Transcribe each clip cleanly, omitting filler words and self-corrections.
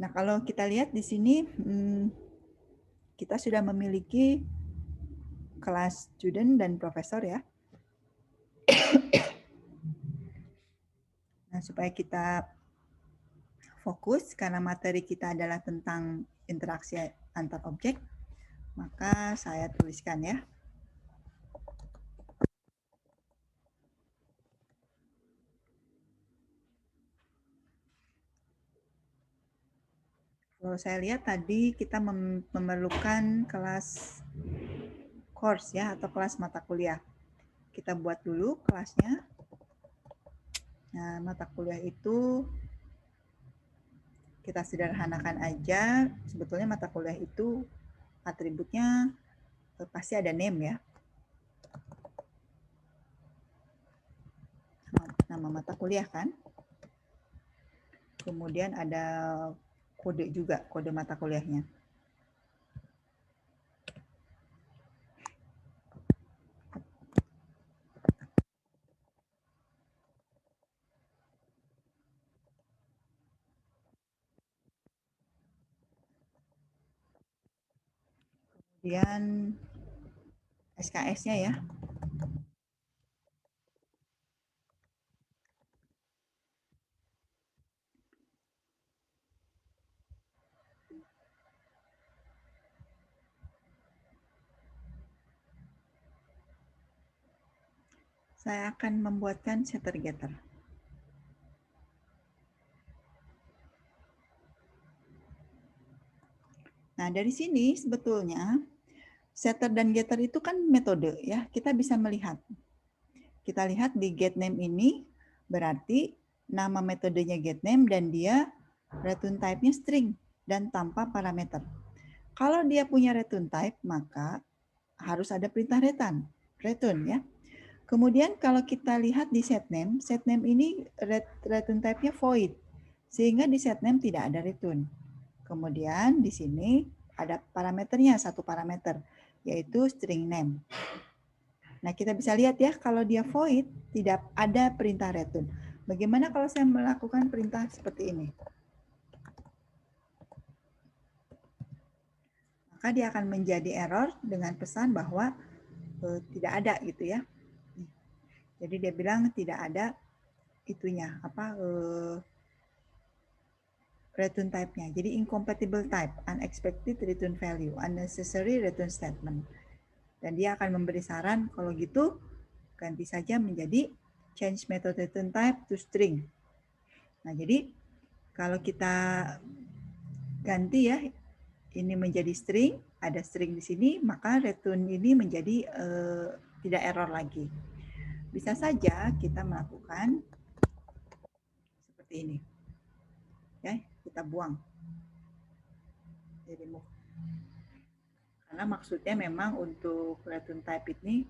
Nah, kalau kita lihat di sini, kita sudah memiliki kelas student dan profesor ya. Nah, supaya kita fokus karena materi kita adalah tentang interaksi antar objek, maka saya tuliskan ya. Kalau saya lihat tadi kita memerlukan kelas course ya, atau kelas mata kuliah. Kita buat dulu kelasnya. Nah, mata kuliah itu kita sederhanakan aja. Sebetulnya mata kuliah itu atributnya pasti ada name ya. Nama mata kuliah kan. Kemudian ada kode juga, kode mata kuliahnya. Kemudian SKS-nya ya. Saya akan membuatkan setter getter. Nah, dari sini sebetulnya setter dan getter itu kan metode ya. Kita bisa melihat. Kita lihat di getName ini berarti nama metodenya getName dan dia return type-nya string dan tanpa parameter. Kalau dia punya return type, maka harus ada perintah return ya. Kemudian kalau kita lihat di setName ini return type-nya void, sehingga di setName tidak ada return. Kemudian di sini ada parameternya, satu parameter, yaitu string name. Nah, kita bisa lihat ya, kalau dia void, tidak ada perintah return. Bagaimana kalau saya melakukan perintah seperti ini? Maka dia akan menjadi error dengan pesan bahwa tidak ada gitu ya. Jadi dia bilang tidak ada itunya, return type-nya. Jadi incompatible type, unexpected return value, unnecessary return statement. Dan dia akan memberi saran kalau gitu ganti saja menjadi change method return type to string. Nah, jadi kalau kita ganti ya ini menjadi string, ada string di sini, maka return ini menjadi tidak error lagi. Bisa saja kita melakukan seperti ini. Ya, kita buang. Jadi remove. Karena maksudnya memang untuk return type ini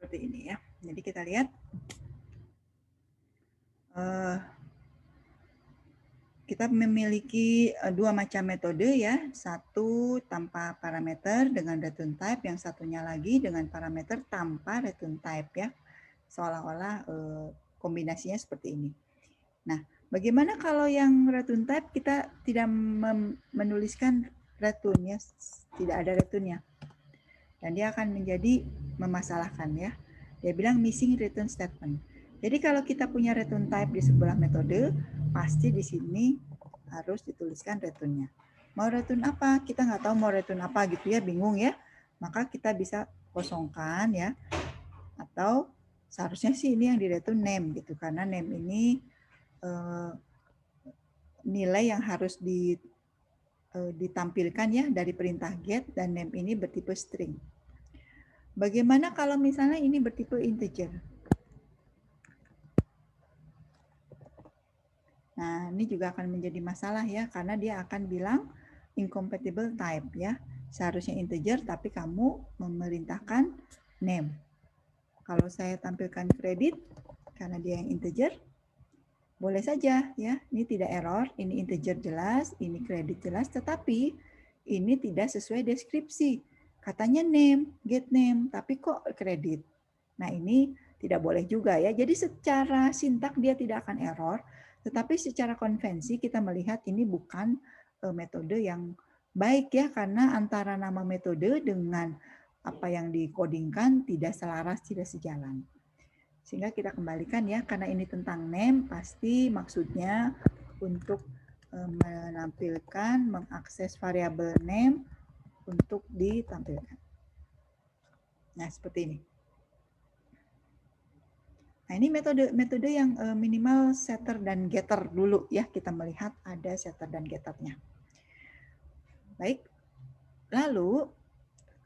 seperti ini ya. Jadi kita lihat kita memiliki dua macam metode ya. Satu tanpa parameter dengan return type, yang satunya lagi dengan parameter tanpa return type ya. Seolah-olah kombinasinya seperti ini. Nah, bagaimana kalau yang return type kita tidak menuliskan return ya, tidak ada returnnya. Dan dia akan menjadi memasalahkan ya. Dia bilang missing return statement. Jadi kalau kita punya return type di sebelah metode, pasti di sini harus dituliskan returnnya. Mau return apa? Kita nggak tahu mau return apa gitu ya, bingung ya. Maka kita bisa kosongkan ya. Atau seharusnya sih ini yang di return name gitu, karena name ini nilai yang harus ditampilkan ya dari perintah get, dan name ini bertipe string. Bagaimana kalau misalnya ini bertipe integer? Nah, ini juga akan menjadi masalah ya, karena dia akan bilang incompatible type ya. Seharusnya integer, tapi kamu memerintahkan name. Kalau saya tampilkan kredit, karena dia yang integer, boleh saja ya, ini tidak error, ini integer jelas, ini kredit jelas, tetapi ini tidak sesuai deskripsi. Katanya name, get name, tapi kok kredit. Nah ini tidak boleh juga ya. Jadi secara sintak dia tidak akan error, tetapi secara konvensi kita melihat ini bukan metode yang baik ya, karena antara nama metode dengan apa yang dikodingkan tidak selaras, tidak sejalan. Sehingga kita kembalikan ya, karena ini tentang name, pasti maksudnya untuk menampilkan, mengakses variabel name untuk ditampilkan. Nah, seperti ini. Nah, ini metode yang minimal setter dan getter dulu ya. Kita melihat ada setter dan getternya. Baik. Lalu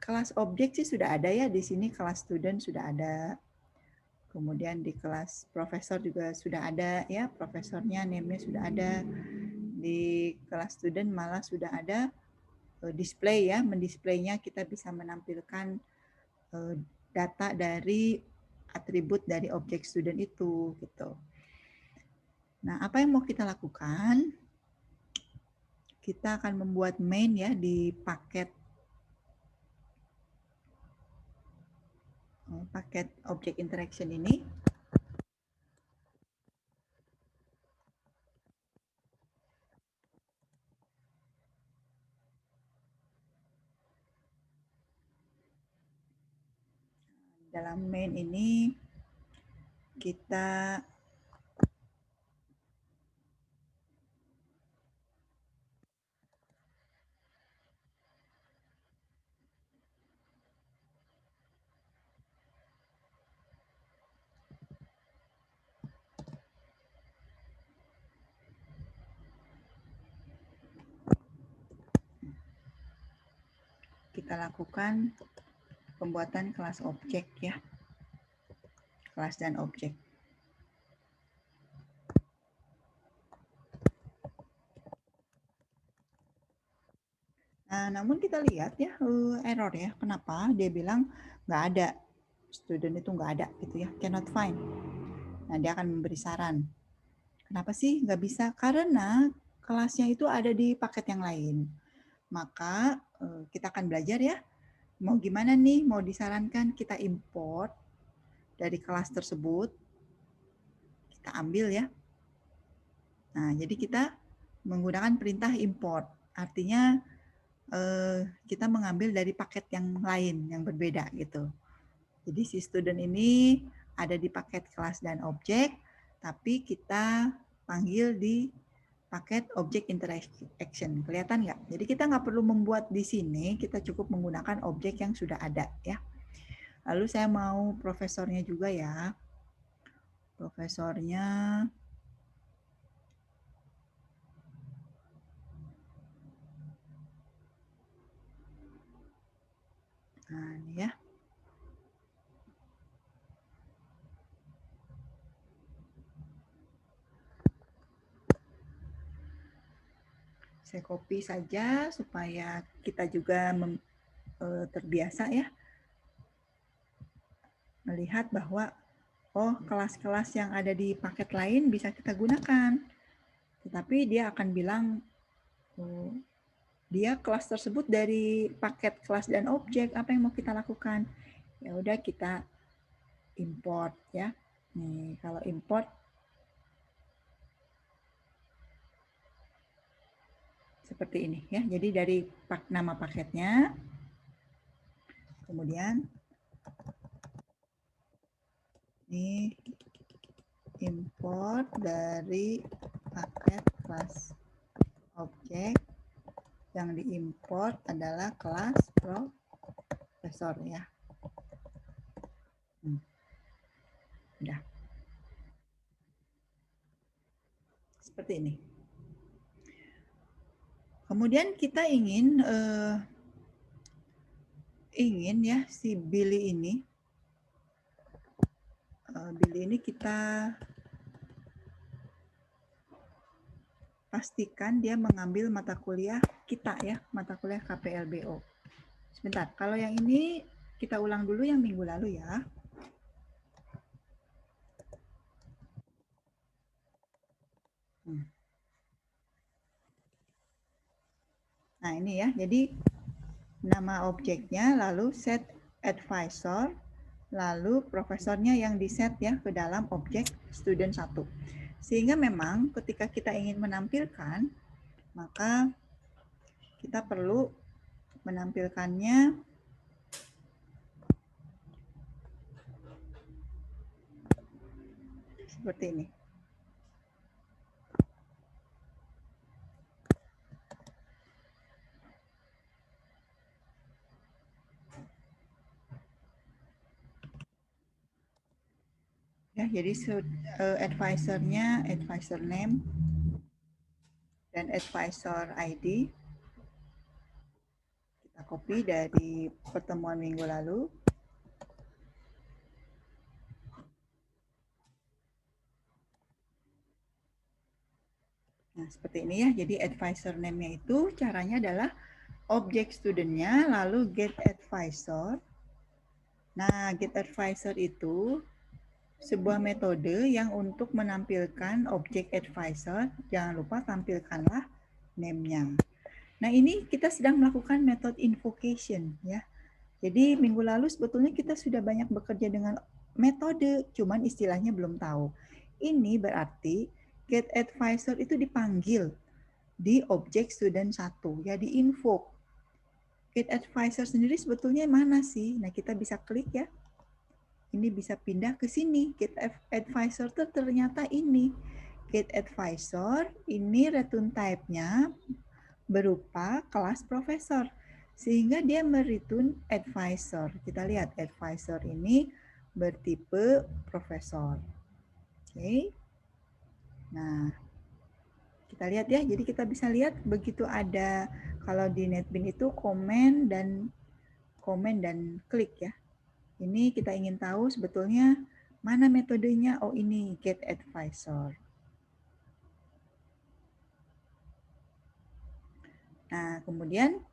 kelas objek sih sudah ada ya, di sini kelas student sudah ada. Kemudian di kelas profesor juga sudah ada ya, profesornya name-nya sudah ada. Di kelas student malah sudah ada display ya, mendisplaynya kita bisa menampilkan data dari atribut dari objek student itu gitu. Nah, apa yang mau kita lakukan? Kita akan membuat main ya di paket object interaction ini. Dalam main ini kita lakukan pembuatan kelas objek ya. Kelas dan objek. Nah, namun kita lihat ya error ya. Kenapa? Dia bilang nggak ada. Student itu nggak ada gitu ya. Cannot find. Nah, dia akan memberi saran. Kenapa sih nggak bisa? Karena kelasnya itu ada di paket yang lain. Maka kita akan belajar ya. Mau gimana nih? Mau disarankan kita import dari kelas tersebut. Kita ambil ya. Nah, jadi kita menggunakan perintah import. Artinya kita mengambil dari paket yang lain, yang berbeda gitu. Jadi si student ini ada di paket kelas dan objek, tapi kita panggil di paket object interaction. Kelihatan nggak? Jadi kita nggak perlu membuat di sini, kita cukup menggunakan objek yang sudah ada ya. Lalu saya mau profesornya juga ya. Profesornya nah ini ya. Saya copy saja supaya kita juga terbiasa ya melihat bahwa oh kelas-kelas yang ada di paket lain bisa kita gunakan. Tetapi dia akan bilang oh, dia kelas tersebut dari paket kelas dan objek, apa yang mau kita lakukan? Ya udah kita import ya. Nih, kalau import seperti ini ya. Jadi dari nama paketnya kemudian ini import dari paket kelas objek, yang diimport adalah kelas profesor ya. Udah. Seperti ini. Kemudian kita ingin ya si Billy ini kita pastikan dia mengambil mata kuliah kita ya, mata kuliah KPLBO. Sebentar, kalau yang ini kita ulang dulu yang minggu lalu ya. Nah, ini ya. Jadi nama objeknya, lalu set advisor, lalu profesornya yang di-set ya ke dalam objek student 1. Sehingga memang ketika kita ingin menampilkan, maka kita perlu menampilkannya seperti ini. Ya, jadi advisornya advisor name dan advisor ID. Kita copy dari pertemuan minggu lalu. Nah, seperti ini ya. Jadi advisor name-nya itu caranya adalah objek studentnya, lalu get advisor. Nah, get advisor itu sebuah metode yang untuk menampilkan objek advisor, jangan lupa tampilkanlah name-nya. Nah, ini kita sedang melakukan method invocation ya. Jadi minggu lalu sebetulnya kita sudah banyak bekerja dengan metode, cuman istilahnya belum tahu. Ini berarti get advisor itu dipanggil di objek student 1, ya di invoke. Get advisor sendiri sebetulnya mana sih? Nah, kita bisa klik ya. Ini bisa pindah ke sini. Get advisor itu ternyata ini. Get advisor, ini return type-nya berupa kelas profesor. Sehingga dia mereturn advisor. Kita lihat advisor ini bertipe profesor. Oke. Nah, kita lihat ya. Jadi kita bisa lihat begitu ada, kalau di NetBeans itu komen dan klik ya. Ini kita ingin tahu sebetulnya mana metodenya. Oh, ini get advisor. Nah, kemudian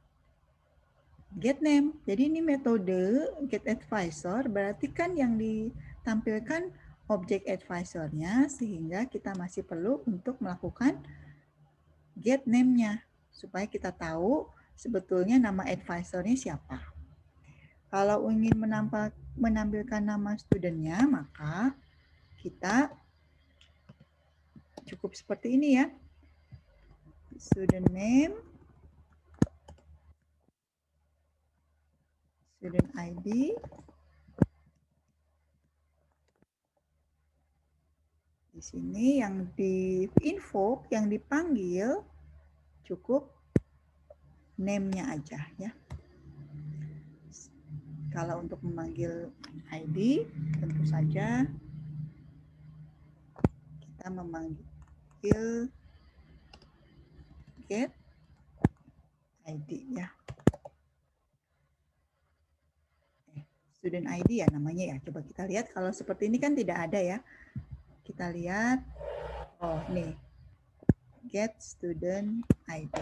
get name. Jadi ini metode get advisor berarti kan yang ditampilkan objek advisornya, sehingga kita masih perlu untuk melakukan get name-nya supaya kita tahu sebetulnya nama advisornya siapa. Kalau ingin menampilkan nama studentnya, maka kita cukup seperti ini ya. Student name, student ID, di sini yang di info, yang dipanggil cukup name-nya aja ya. Kalau untuk memanggil ID, tentu saja kita memanggil get ID ya. Student ID ya namanya ya. Coba kita lihat, kalau seperti ini kan tidak ada ya. Kita lihat, oh nih, get student ID.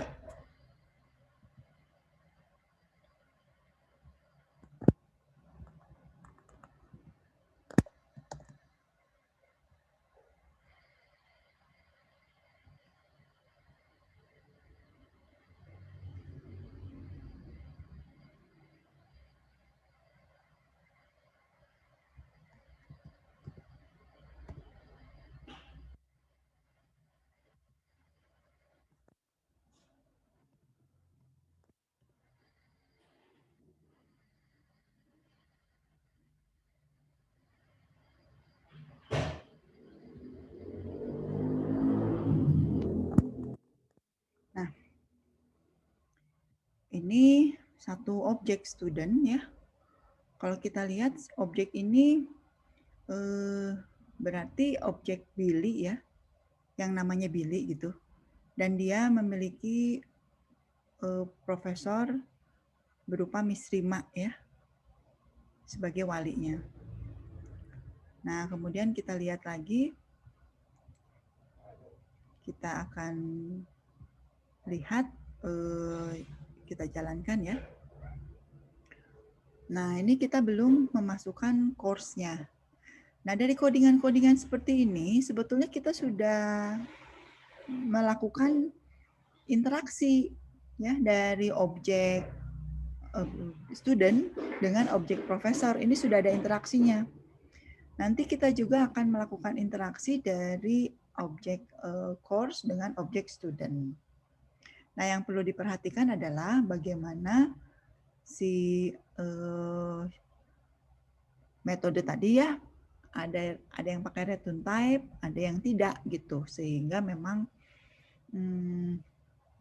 Nah, ini satu objek student ya. Kalau kita lihat objek ini berarti objek Billy ya, yang namanya Billy gitu. Dan dia memiliki profesor berupa Miss Rima ya, sebagai walinya. Nah, kemudian kita lihat lagi, kita akan lihat, kita jalankan ya. Nah, ini kita belum memasukkan course-nya. Nah, dari codingan-codingan seperti ini, sebetulnya kita sudah melakukan interaksi ya dari objek student dengan objek profesor. Ini sudah ada interaksinya. Nanti kita juga akan melakukan interaksi dari objek course dengan objek student. Nah, yang perlu diperhatikan adalah bagaimana si metode tadi ya, ada yang pakai return type, ada yang tidak gitu, sehingga memang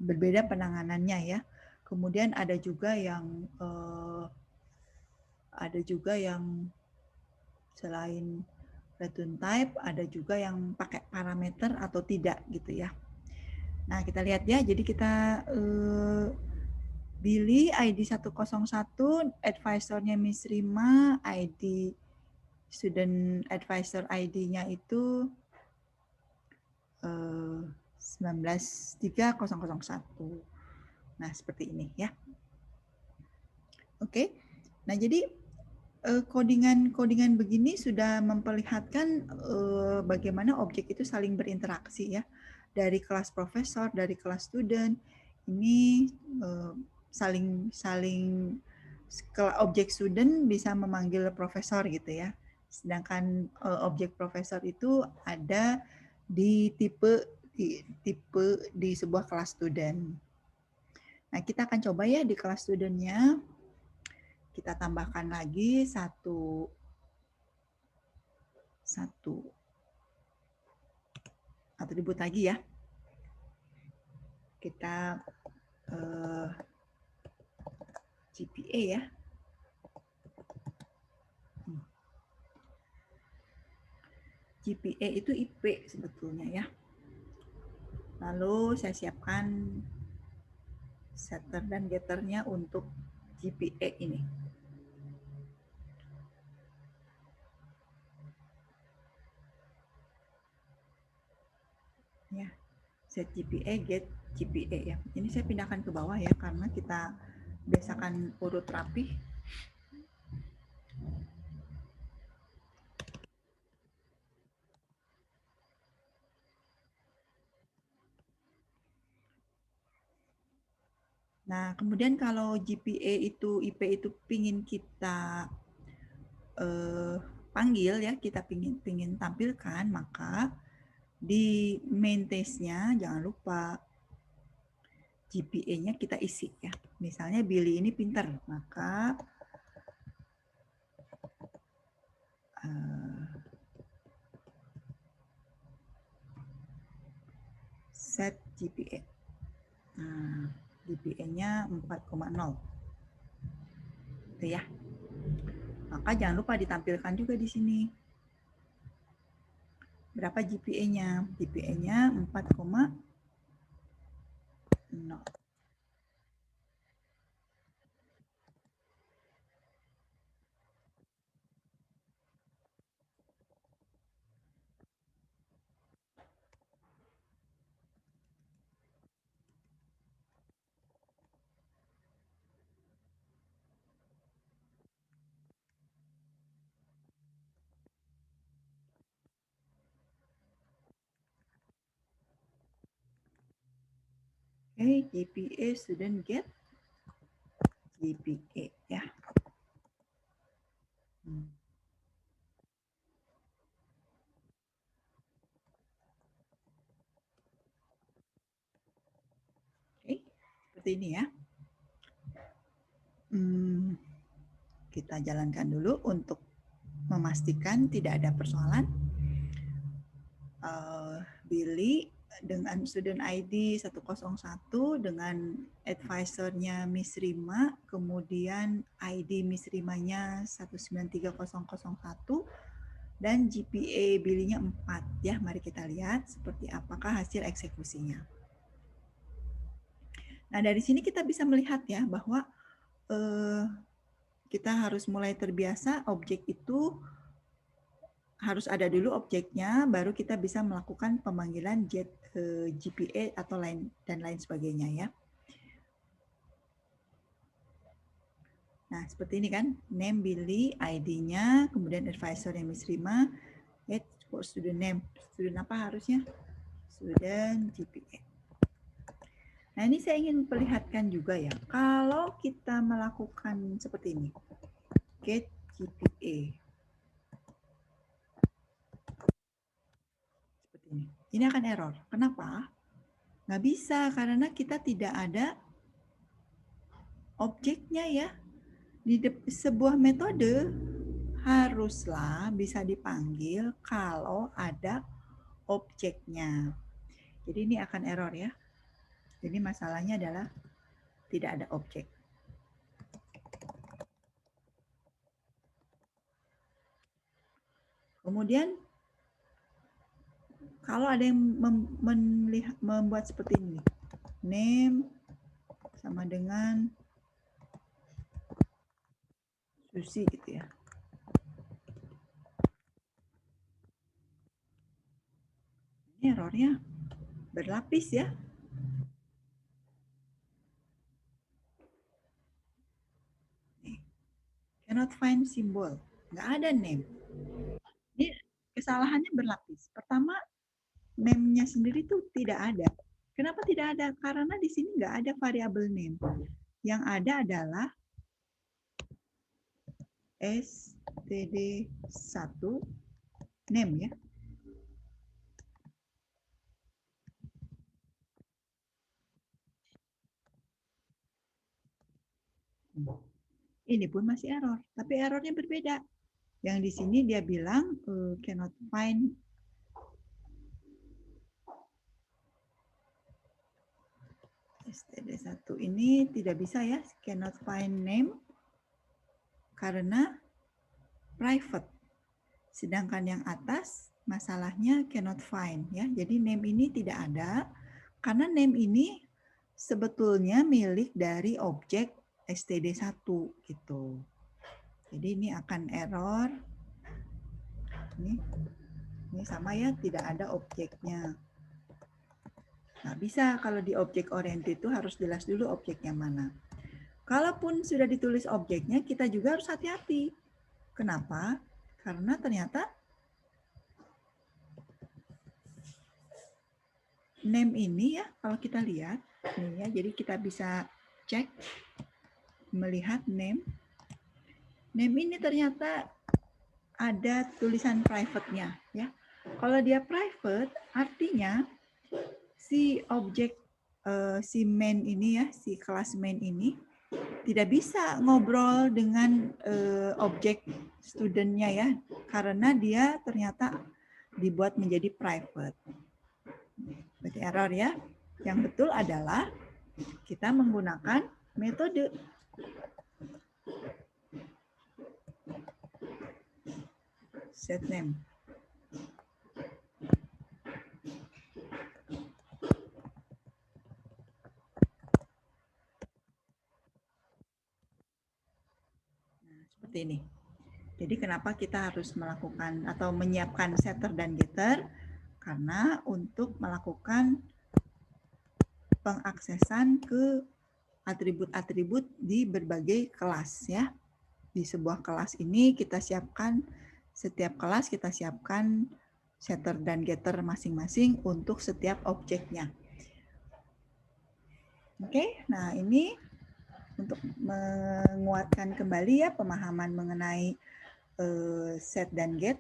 berbeda penanganannya ya. Kemudian ada juga yang selain return type, ada juga yang pakai parameter atau tidak gitu ya. Nah, kita lihat ya. Jadi kita Billy ID 101, advisornya Miss Rima, ID student advisor ID-nya itu 193001. Nah, seperti ini ya. Oke. Nah, jadi codingan begini sudah memperlihatkan bagaimana objek itu saling berinteraksi ya. Dari kelas profesor, dari kelas student, ini saling objek student bisa memanggil profesor gitu ya. Sedangkan objek profesor itu ada di tipe di sebuah kelas student. Nah, kita akan coba ya di kelas studentnya. Kita tambahkan lagi satu atribut lagi ya. Kita GPA ya. GPA itu IP sebetulnya ya. Lalu saya siapkan setter dan getternya untuk GPA ini. Ya, set GPA, get GPA ya. Ini saya pindahkan ke bawah ya, karena kita biasakan urut rapih. Nah, kemudian kalau GPA itu, IP itu pingin kita panggil ya, kita pingin tampilkan, maka di main test-nya jangan lupa GPA-nya kita isi ya. Misalnya Billy ini pinter, maka set GPA. Nah, GPA-nya 4,0. Itu ya. Maka jangan lupa ditampilkan juga di sini. Berapa GPA-nya? GPA-nya 4,0. Oke, GPA student get GPA ya. Oke, seperti ini ya. Kita jalankan dulu untuk memastikan tidak ada persoalan. Billy dengan student ID 101 dengan advisornya Miss Rima, kemudian ID Miss Rimanya 193001 dan GPA Billy-nya 4 ya. Mari kita lihat seperti apakah hasil eksekusinya. Nah, dari sini kita bisa melihat ya bahwa kita harus mulai terbiasa objek itu harus ada dulu objeknya, baru kita bisa melakukan pemanggilan get GPA atau lain dan lain sebagainya ya. Nah, seperti ini kan, name Billy, ID-nya, kemudian advisor yang Miss Rima, get for student name. Student apa harusnya? student GPA. Nah, ini saya ingin perlihatkan juga ya, kalau kita melakukan seperti ini, get GPA. Seperti ini. Ini akan error. Kenapa? Nggak bisa, karena kita tidak ada objeknya ya. Di sebuah metode haruslah bisa dipanggil kalau ada objeknya. Jadi ini akan error ya. Jadi masalahnya adalah tidak ada objek. Kemudian kalau ada yang membuat seperti ini, name sama dengan Susi gitu ya. Ini errornya berlapis ya. Cannot find symbol. Nggak ada name. Ini kesalahannya berlapis. Pertama, name-nya sendiri tuh tidak ada. Kenapa tidak ada? Karena di sini nggak ada variabel name. Yang ada adalah std1 name ya. Ini pun masih error, tapi errornya berbeda. Yang di sini dia bilang cannot find std1 ini tidak bisa ya, cannot find name karena private. Sedangkan yang atas masalahnya cannot find ya. Jadi name ini tidak ada karena name ini sebetulnya milik dari objek std1 gitu. Jadi ini akan error. Ini sama ya, tidak ada objeknya. Nggak bisa kalau di objek oriented itu harus jelas dulu objeknya mana. Kalaupun sudah ditulis objeknya, kita juga harus hati-hati. Kenapa? Karena ternyata name ini ya, kalau kita lihat, nih ya, jadi kita bisa cek, melihat name. Name ini ternyata ada tulisan private-nya ya. Kalau dia private, artinya si objek si main ini ya, si kelas main ini tidak bisa ngobrol dengan objek studentnya ya, karena dia ternyata dibuat menjadi private. Berarti error ya. Yang betul adalah kita menggunakan metode set name. Nah, seperti ini. Jadi kenapa kita harus melakukan atau menyiapkan setter dan getter? Karena untuk melakukan pengaksesan ke atribut-atribut di berbagai kelas ya. Di sebuah kelas ini kita siapkan, setiap kelas kita siapkan setter dan getter masing-masing untuk setiap objeknya. Oke, nah ini untuk menguatkan kembali ya pemahaman mengenai set dan get.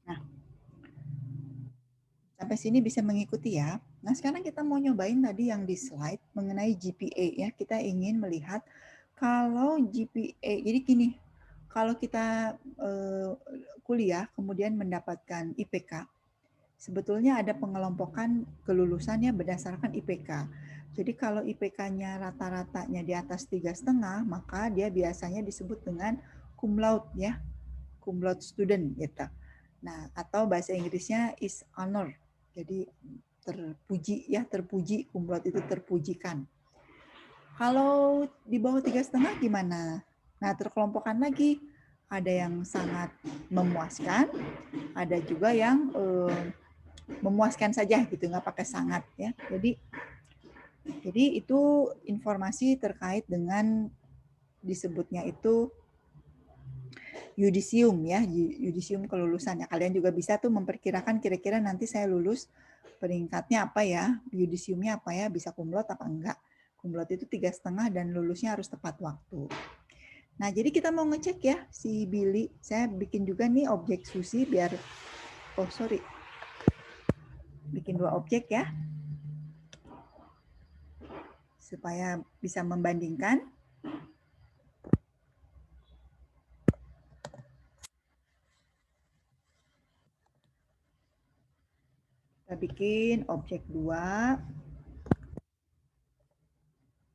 Nah, sampai sini bisa mengikuti ya. Nah, sekarang kita mau nyobain tadi yang di slide mengenai GPA ya. Kita ingin melihat kalau GPA, jadi gini, kalau kita kuliah kemudian mendapatkan IPK, sebetulnya ada pengelompokan kelulusannya berdasarkan IPK. Jadi kalau IPK-nya rata-ratanya di atas 3,5, maka dia biasanya disebut dengan cum laude ya, cum laude student gitu. Nah, atau bahasa Inggrisnya is honor. Jadi terpuji ya, terpuji, cum laude itu terpujikan. Kalau di bawah 3,5 gimana? Nah, terkelompokkan lagi ada yang sangat memuaskan, ada juga yang memuaskan saja gitu, nggak pakai sangat ya. Jadi itu informasi terkait dengan disebutnya itu yudisium ya, yudisium kelulusannya. Kalian juga bisa tuh memperkirakan kira-kira nanti saya lulus peringkatnya apa ya, yudisiumnya apa ya, bisa kumlot apa enggak. Kumlot itu 3,5 dan lulusnya harus tepat waktu. Nah, jadi kita mau ngecek ya si Billy. Saya bikin juga nih objek Susi biar, oh sorry, bikin 2 objek ya, supaya bisa membandingkan. Kita bikin objek 2.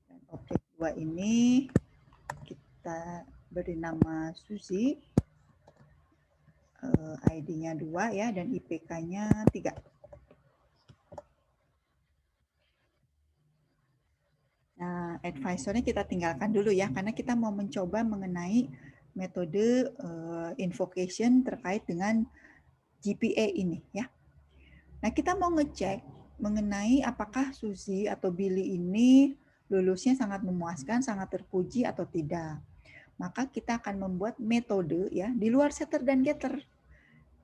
Dan objek 2 ini kita beri nama Susi. ID-nya 2 ya, dan IPK-nya 3. Nah, advisornya kita tinggalkan dulu ya, karena kita mau mencoba mengenai metode invocation terkait dengan GPA ini ya. Nah, kita mau ngecek mengenai apakah Suzy atau Billy ini lulusnya sangat memuaskan, sangat terpuji atau tidak. Maka kita akan membuat metode ya di luar setter dan getter.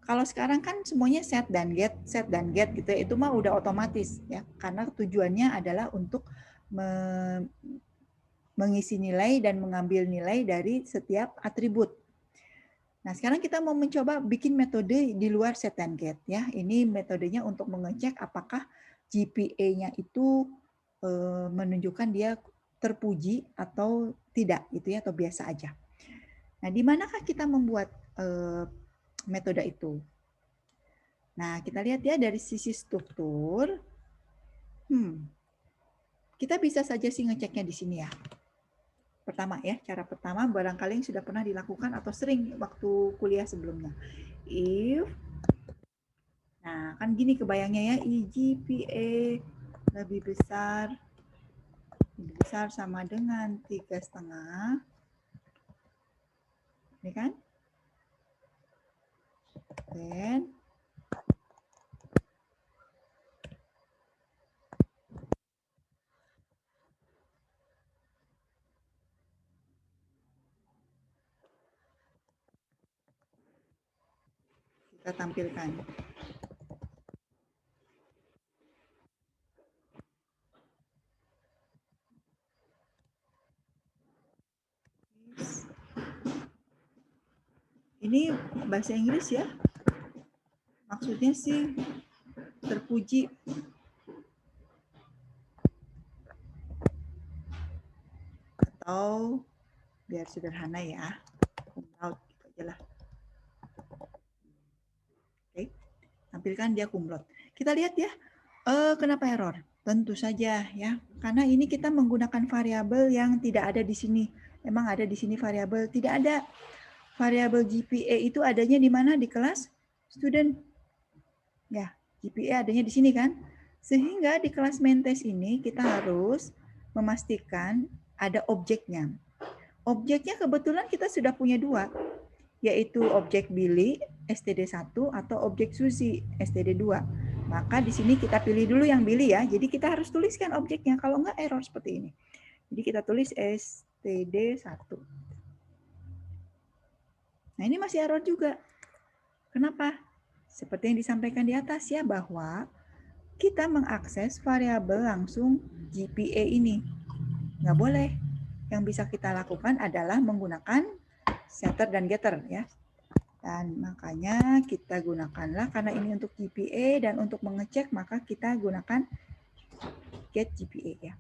Kalau sekarang kan semuanya set dan get gitu ya, itu mah udah otomatis ya, karena tujuannya adalah untuk mengisi nilai dan mengambil nilai dari setiap atribut. Nah, sekarang kita mau mencoba bikin metode di luar set dan get ya. Ini metodenya untuk mengecek apakah GPA-nya itu menunjukkan dia terpuji atau tidak gitu ya, atau biasa aja. Nah, di manakah kita membuat metode itu? Nah, kita lihat ya dari sisi struktur. Kita bisa saja sih ngeceknya di sini ya. Pertama ya, cara pertama barangkali yang sudah pernah dilakukan atau sering waktu kuliah sebelumnya. If, nah kan gini kebayangnya ya, GPA lebih besar sama dengan 3,5. Ini kan? Then kita tampilkan. Ini bahasa Inggris ya. Maksudnya sih terpuji. Atau biar sederhana ya, kumlaut gitu aja lah. Oke, tampilkan dia kumlaut. Kita lihat ya, kenapa error? Tentu saja ya, karena ini kita menggunakan variabel yang tidak ada di sini. Emang ada di sini variabel? Tidak ada. Variabel GPA itu adanya di mana? Di kelas student. Ya, GPA adanya di sini kan? Sehingga di kelas main test ini kita harus memastikan ada objeknya. Objeknya kebetulan kita sudah punya 2, yaitu objek Billy STD1 atau objek Suzy STD2. Maka di sini kita pilih dulu yang Billy ya. Jadi kita harus tuliskan objeknya, kalau enggak error seperti ini. Jadi kita tulis STD1. Nah, ini masih error juga. Kenapa? Seperti yang disampaikan di atas ya, bahwa kita mengakses variabel langsung GPA ini. Nggak boleh. Yang bisa kita lakukan adalah menggunakan setter dan getter ya. Dan makanya kita gunakanlah, karena ini untuk GPA dan untuk mengecek maka kita gunakan get GPA ya.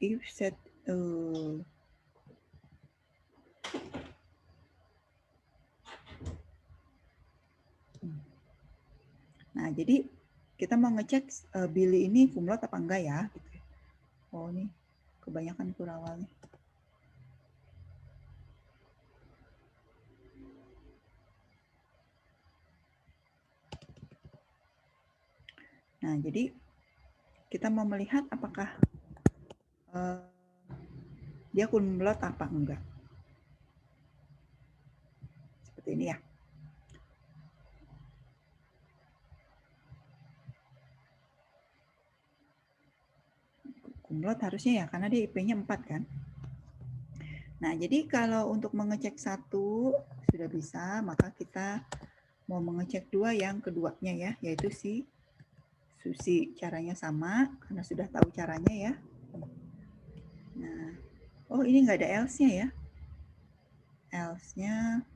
If set nah, jadi kita mau ngecek Billy ini kumlot apa enggak ya. Oh, ini kebanyakan kurawalnya. Nah, jadi kita mau melihat apakah dia kumlot apa enggak. Seperti ini ya. Kumlot harusnya ya, karena dia IP-nya 4 kan. Nah, jadi kalau untuk mengecek satu sudah bisa, maka kita mau mengecek dua yang keduanya ya, yaitu si Susi. Caranya sama, karena sudah tahu caranya ya. Nah, oh ini nggak ada else-nya ya. Else-nya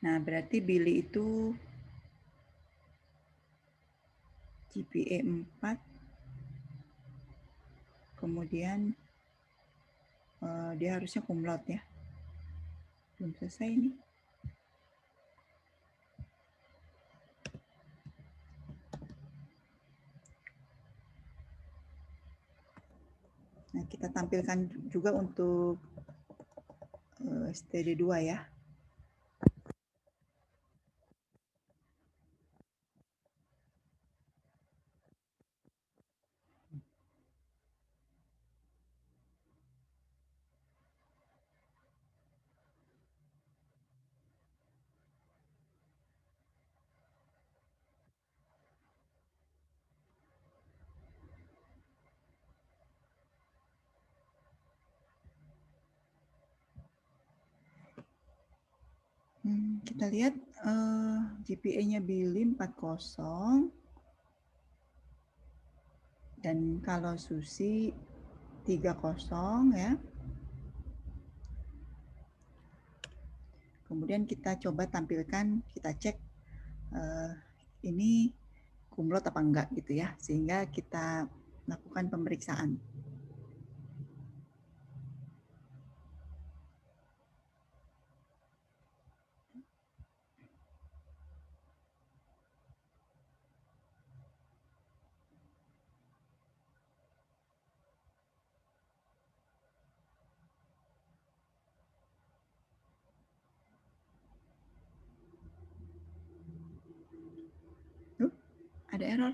nah, berarti Billy itu GPA 4, kemudian dia harusnya cum laude ya. Belum selesai ini. Nah, kita tampilkan juga untuk STD 2 ya. Kita lihat GPA-nya Billy 40 dan kalau Susi 30 ya. Kemudian kita coba tampilkan, kita cek ini cum laude apa enggak gitu ya, sehingga kita lakukan pemeriksaan. Ada error.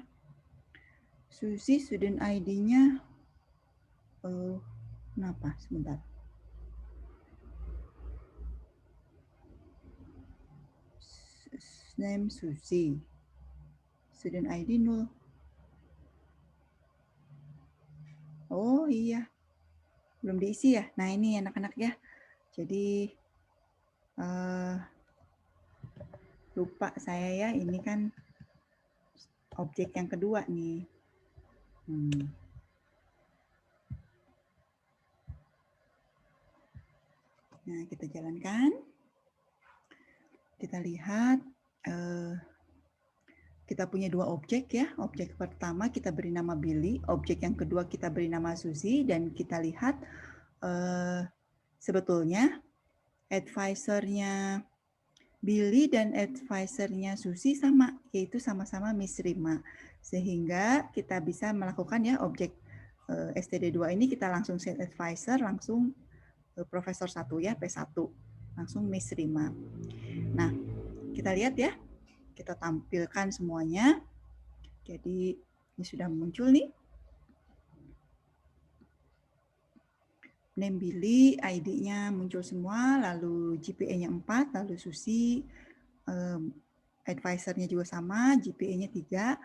Susi student ID-nya kenapa? Sebentar. Name Susi. Student ID 0. Oh iya. Belum diisi ya? Nah ini anak-anak ya. Jadi lupa saya ya, ini kan objek yang kedua nih. Nah, kita jalankan. Kita lihat kita punya dua objek ya. Objek pertama kita beri nama Billy, objek yang kedua kita beri nama Susi, dan kita lihat sebetulnya advisor-nya Billy dan advisor-nya Susi sama, yaitu sama-sama Miss Rima. Sehingga kita bisa melakukan ya objek STD2 ini kita langsung set advisor, langsung Profesor 1 ya, P1. Langsung Miss Rima. Nah, kita lihat ya. Kita tampilkan semuanya. Jadi ini sudah muncul nih. Name Billy, ID-nya muncul semua, lalu GPA-nya 4, lalu Susi, advisor-nya juga sama, GPA-nya 3.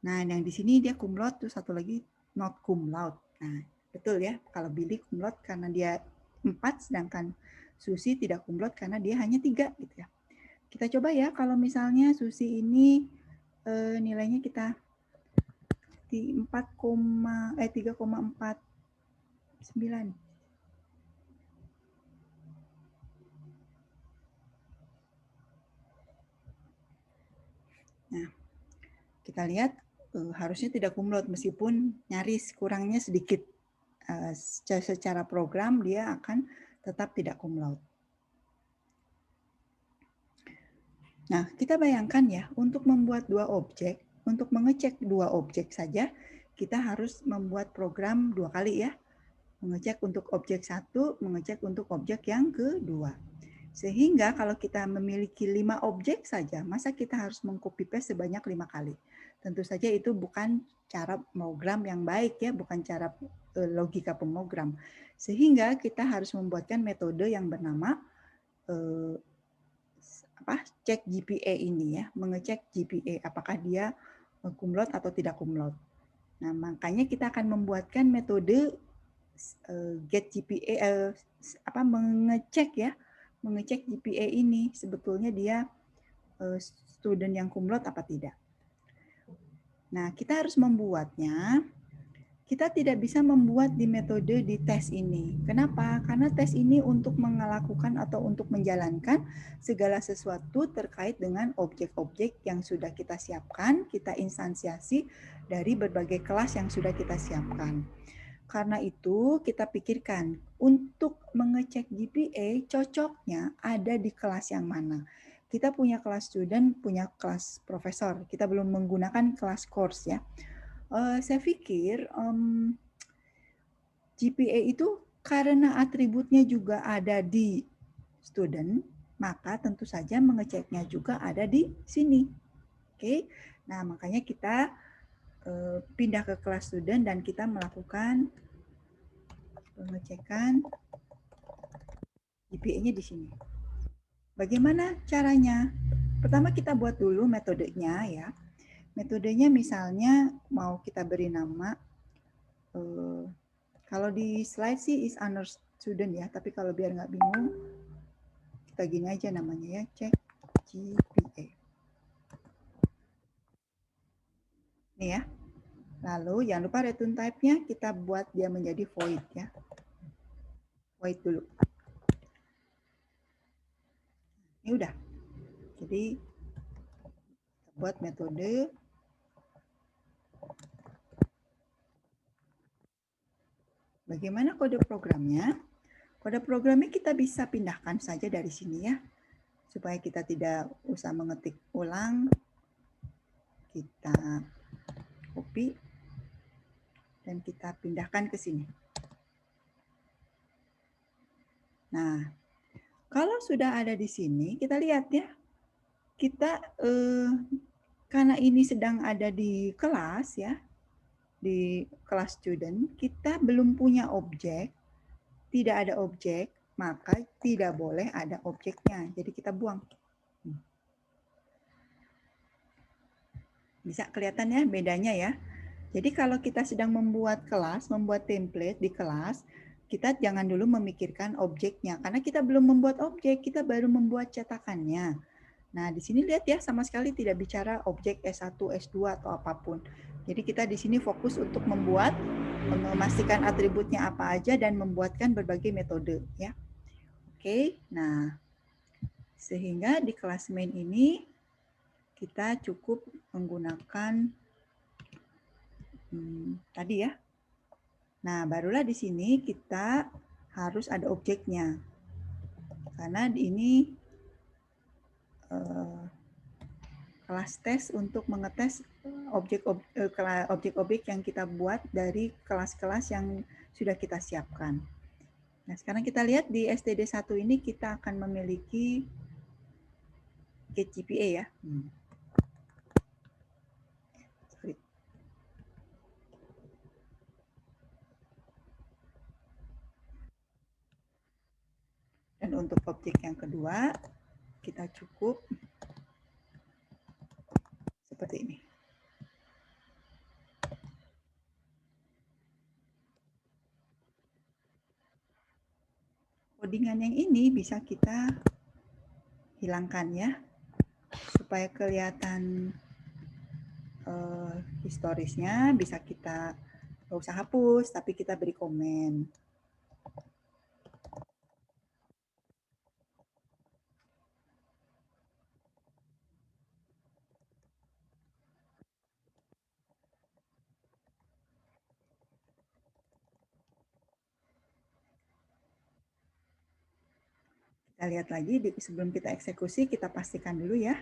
Nah, yang di sini dia cum laude, terus satu lagi not cum laude. Nah, betul ya, kalau Billy cum laude karena dia 4, sedangkan Susi tidak cum laude karena dia hanya 3 gitu ya. Kita coba ya, kalau misalnya Susi ini nilainya kita di 3,49. Nah, kita lihat harusnya tidak kumlot meskipun nyaris kurangnya sedikit. Secara program dia akan tetap tidak kumlot. Nah, kita bayangkan ya, untuk membuat dua objek, untuk mengecek dua objek saja, kita harus membuat program 2 kali ya. Mengecek untuk objek 1, mengecek untuk objek yang kedua. Sehingga kalau kita memiliki 5 objek saja, masa kita harus meng-copy paste sebanyak 5 kali. Tentu saja itu bukan cara program yang baik ya, bukan cara logika pemrogram. Sehingga kita harus membuatkan metode yang bernama cek GPA ini ya, mengecek GPA apakah dia kumlot atau tidak kumlot. Nah, makanya kita akan membuatkan metode get GPA mengecek ya, mengecek GPA ini sebetulnya dia student yang kumlot apa tidak. Nah, kita harus membuatnya. Kita tidak bisa membuat di metode di tes ini. Kenapa? Karena tes ini untuk melakukan atau untuk menjalankan segala sesuatu terkait dengan objek-objek yang sudah kita siapkan, kita instansiasi dari berbagai kelas yang sudah kita siapkan. Karena itu kita pikirkan untuk mengecek GPA cocoknya ada di kelas yang mana. Kita punya kelas student, punya kelas profesor. Kita belum menggunakan kelas course ya. Saya pikir GPA itu karena atributnya juga ada di student, maka tentu saja mengeceknya juga ada di sini. Oke, nah makanya kita pindah ke kelas student dan kita melakukan pengecekan GPA-nya di sini. Bagaimana caranya? Pertama kita buat dulu metodenya ya. Metodenya misalnya mau kita beri nama kalau di slide sih is honor student ya, tapi kalau biar nggak bingung, kita gini aja namanya ya, cek GPA. Ini ya. Lalu jangan lupa return type-nya kita buat dia menjadi void ya. Void dulu. Ini udah. Jadi kita buat metode bagaimana kode programnya. Kode programnya kita bisa pindahkan saja dari sini ya. Supaya kita tidak usah mengetik ulang. Kita copy dan kita pindahkan ke sini. Nah, kalau sudah ada di sini, kita lihat ya. Kita karena ini sedang ada di kelas ya, di kelas student, kita belum punya objek, tidak ada objek, maka tidak boleh ada objeknya. Jadi kita buang. Bisa kelihatan ya bedanya ya. Jadi kalau kita sedang membuat kelas, membuat template di kelas, kita jangan dulu memikirkan objeknya. Karena kita belum membuat objek, kita baru membuat cetakannya. Nah, di sini lihat ya, sama sekali tidak bicara objek S1, S2, atau apapun. Jadi kita di sini fokus untuk membuat, memastikan atributnya apa aja, dan membuatkan berbagai metode. Ya. Oke, nah, sehingga di kelas main ini, kita cukup menggunakan tadi ya. Nah, barulah di sini kita harus ada objeknya. Karena ini kelas tes untuk mengetes objek-objek yang kita buat dari kelas-kelas yang sudah kita siapkan. Nah, sekarang kita lihat di STD1 ini kita akan memiliki get GPA ya. Dan untuk objek yang kedua, kita cukup seperti ini. Codingan yang ini bisa kita hilangkan ya, supaya kelihatan historisnya, bisa kita nggak usah hapus, tapi kita beri komen. Kita lihat lagi, sebelum kita eksekusi, kita pastikan dulu ya.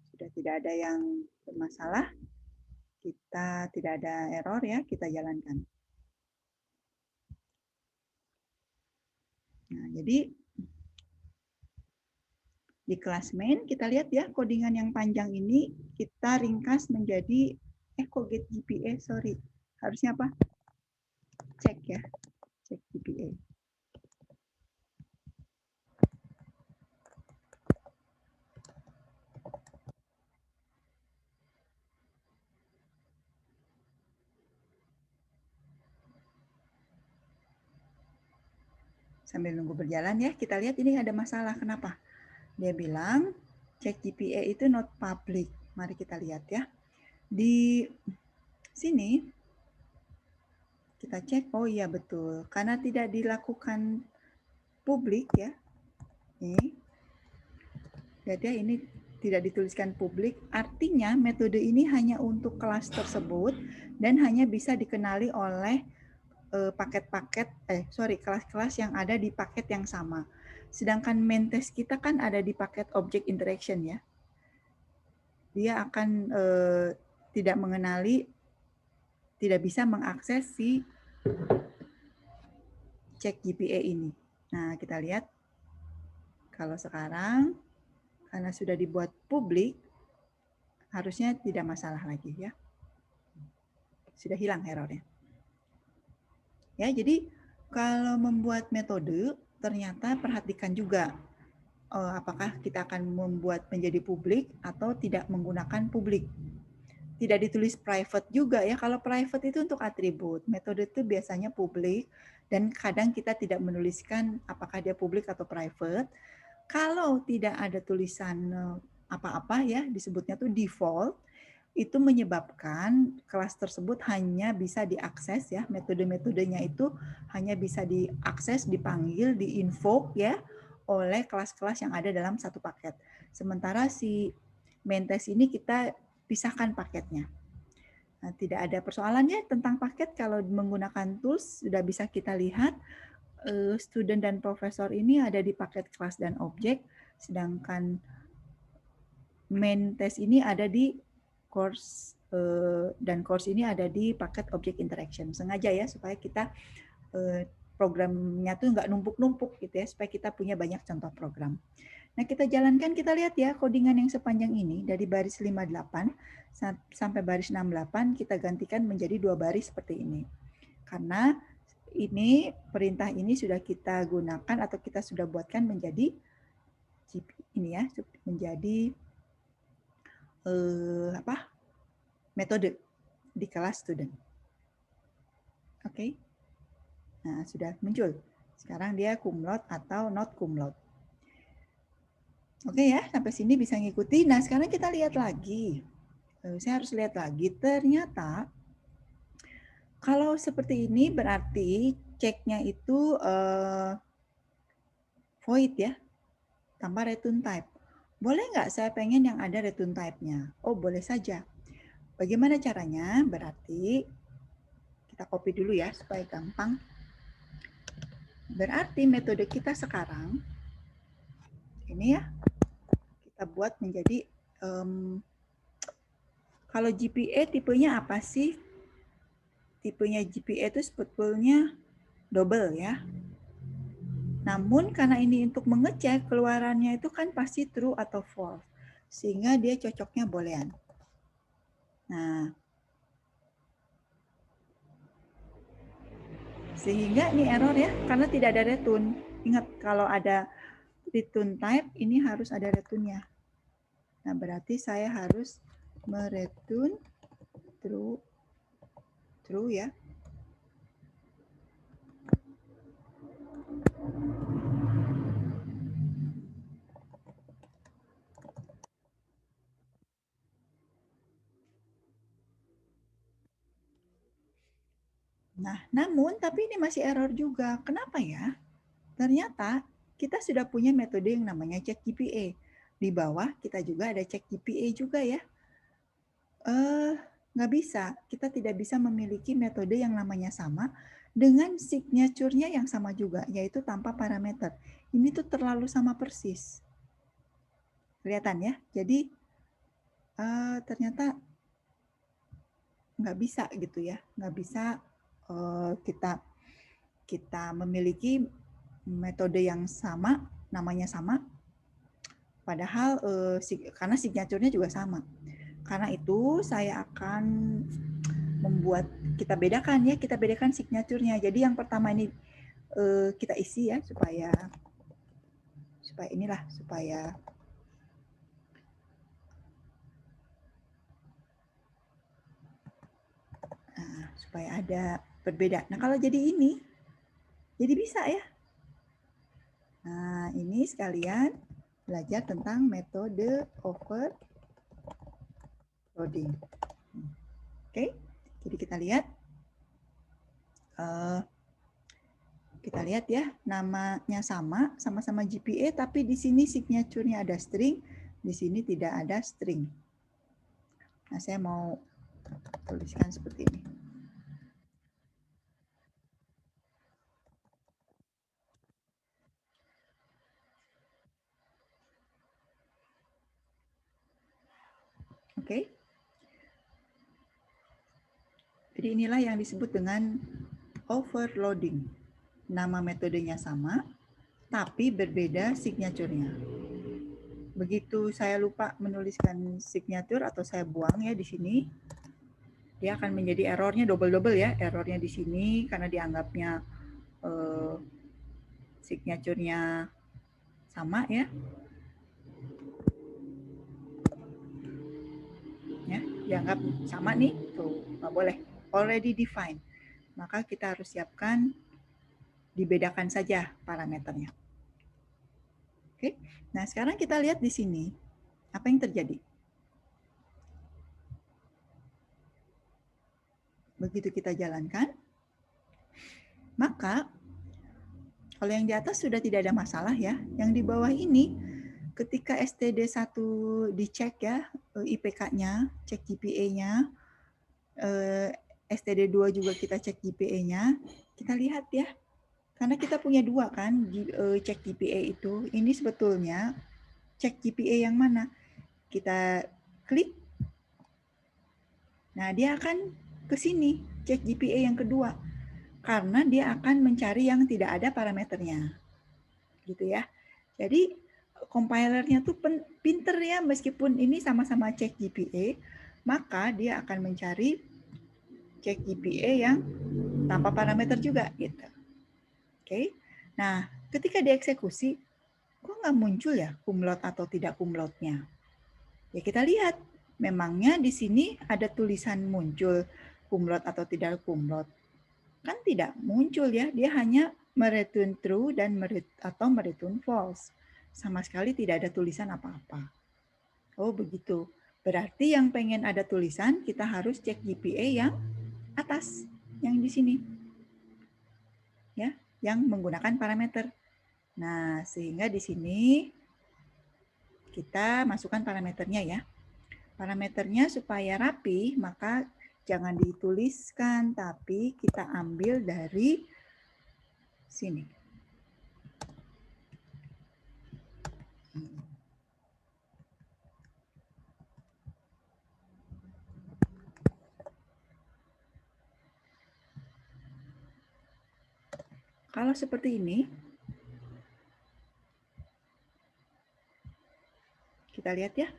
Sudah tidak ada yang bermasalah, kita tidak ada error ya, kita jalankan. Nah, jadi di kelas main kita lihat ya, codingan yang panjang ini kita ringkas menjadi kok get GPA, sorry. Harusnya apa? Cek ya, cek GPA. Sambil nunggu berjalan ya, kita lihat ini ada masalah. Kenapa? Dia bilang cek GPA itu not public. Mari kita lihat ya. Di sini kita cek, oh iya betul. Karena tidak dilakukan publik ya. Jadi ini tidak dituliskan publik, artinya metode ini hanya untuk kelas tersebut dan hanya bisa dikenali oleh kelas-kelas yang ada di paket yang sama. Sedangkan main test kita kan ada di paket object interaction ya. Dia akan tidak mengenali, tidak bisa mengakses si cek GPA ini. Nah, kita lihat kalau sekarang karena sudah dibuat publik, harusnya tidak masalah lagi ya. Sudah hilang errornya. Ya, jadi kalau membuat metode, ternyata perhatikan juga apakah kita akan membuat menjadi publik atau tidak menggunakan publik. Tidak ditulis private juga ya. Kalau private itu untuk atribut. Metode itu biasanya publik dan kadang kita tidak menuliskan apakah dia publik atau private. Kalau tidak ada tulisan apa-apa ya, disebutnya tuh default, itu menyebabkan kelas tersebut hanya bisa diakses ya, metode-metodenya itu hanya bisa diakses, dipanggil, diinvoke ya oleh kelas-kelas yang ada dalam satu paket. Sementara si main test ini kita pisahkan paketnya. Nah, tidak ada persoalannya tentang paket kalau menggunakan tools sudah bisa kita lihat student dan profesor ini ada di paket kelas dan objek, sedangkan main test ini ada di course dan course ini ada di paket object interaction. Sengaja ya supaya kita programnya tuh nggak numpuk-numpuk gitu ya, supaya kita punya banyak contoh program. Nah, kita jalankan, kita lihat ya codingan yang sepanjang ini dari baris 58 sampai baris 68 kita gantikan menjadi 2 baris seperti ini. Karena ini perintah ini sudah kita gunakan atau kita sudah buatkan menjadi ini ya, menjadi metode di kelas student. Oke. Nah, sudah muncul. Sekarang dia cum laude atau not cum laude. Oke ya, sampai sini bisa ngikuti. Nah, sekarang kita lihat lagi. Saya harus lihat lagi. Ternyata kalau seperti ini berarti ceknya itu void ya, tanpa return type. Boleh nggak saya pengen yang ada return type-nya? Oh, boleh saja. Bagaimana caranya? Berarti kita copy dulu ya supaya gampang. Berarti metode kita sekarang ini ya, kita buat menjadi kalau GPA tipenya apa sih? Tipenya GPA itu sebetulnya double ya. Namun karena ini untuk mengecek keluarannya itu kan pasti true atau false. Sehingga dia cocoknya boolean. Nah, sehingga ini error ya, karena tidak ada return. Ingat kalau ada return type, ini harus ada returnnya. Nah, berarti saya harus mereturn true ya. Nah, tapi ini masih error juga. Kenapa ya? Ternyata kita sudah punya metode yang namanya cek GPA. Di bawah kita juga ada cek GPA juga ya. Nggak bisa. Kita tidak bisa memiliki metode yang namanya sama dengan signature-nya yang sama juga, yaitu tanpa parameter. Ini tuh terlalu sama persis. Kelihatan ya? Jadi ternyata nggak bisa gitu ya. Nggak bisa kita memiliki metode yang sama, namanya sama, padahal karena signature-nya juga sama. Karena itu saya akan membuat kita bedakan signature-nya. Jadi yang pertama ini kita isi ya supaya supaya ada berbeda. Nah, kalau jadi ini jadi bisa ya. Nah, ini sekalian belajar tentang metode overloading. Oke, jadi kita lihat ya, namanya sama-sama GPA, tapi di sini signature-nya ada string, di sini tidak ada string. Nah, saya mau tuliskan seperti ini. Oke. Jadi inilah yang disebut dengan overloading. Nama metodenya sama, tapi berbeda signature-nya. Begitu saya lupa menuliskan signature atau saya buang ya di sini, dia akan menjadi errornya double-double ya. Errornya di sini karena dianggapnya signature-nya sama ya. Ya, dianggap sama nih, tuh nggak boleh. Already defined. Maka kita harus siapkan dibedakan saja parameternya. Oke. Nah, sekarang kita lihat di sini apa yang terjadi. Begitu kita jalankan, maka kalau yang di atas sudah tidak ada masalah ya. Yang di bawah ini ketika STD1 dicek ya, IPK-nya, cek GPA-nya, STD2 juga kita cek GPA-nya, kita lihat ya. Karena kita punya dua kan, cek GPA itu. Ini sebetulnya cek GPA yang mana? Kita klik. Nah, dia akan ke sini, cek GPA yang kedua. Karena dia akan mencari yang tidak ada parameternya. Gitu ya. Jadi compilernya tuh pinter ya, meskipun ini sama-sama cek GPA, maka dia akan mencari cek GPA yang tanpa parameter juga gitu. Oke. Nah, ketika dieksekusi, kok nggak muncul ya cum laude atau tidak cum laude-nya? Ya kita lihat, memangnya di sini ada tulisan muncul cum laude atau tidak cum laude. Kan tidak muncul ya, dia hanya mereturn true dan mereturn false. Sama sekali tidak ada tulisan apa-apa. Oh begitu. Berarti yang pengen ada tulisan, kita harus cek GPA yang atas, yang di sini. Ya, yang menggunakan parameter. Nah, sehingga di sini kita masukkan parameternya ya. Parameternya supaya rapi, maka jangan dituliskan, tapi kita ambil dari sini. Kalau seperti ini, kita lihat ya.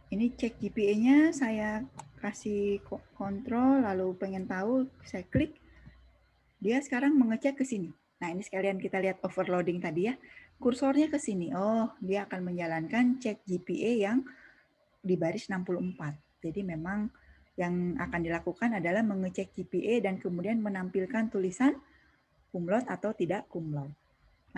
Ini cek GPA-nya, saya kasih kontrol, lalu pengen tahu, saya klik. Dia sekarang mengecek ke sini. Nah, ini sekalian kita lihat overloading tadi ya. Kursornya ke sini. Oh, dia akan menjalankan cek GPA yang di baris 64. Jadi memang yang akan dilakukan adalah mengecek GPA dan kemudian menampilkan tulisan cum laude atau tidak cum laude.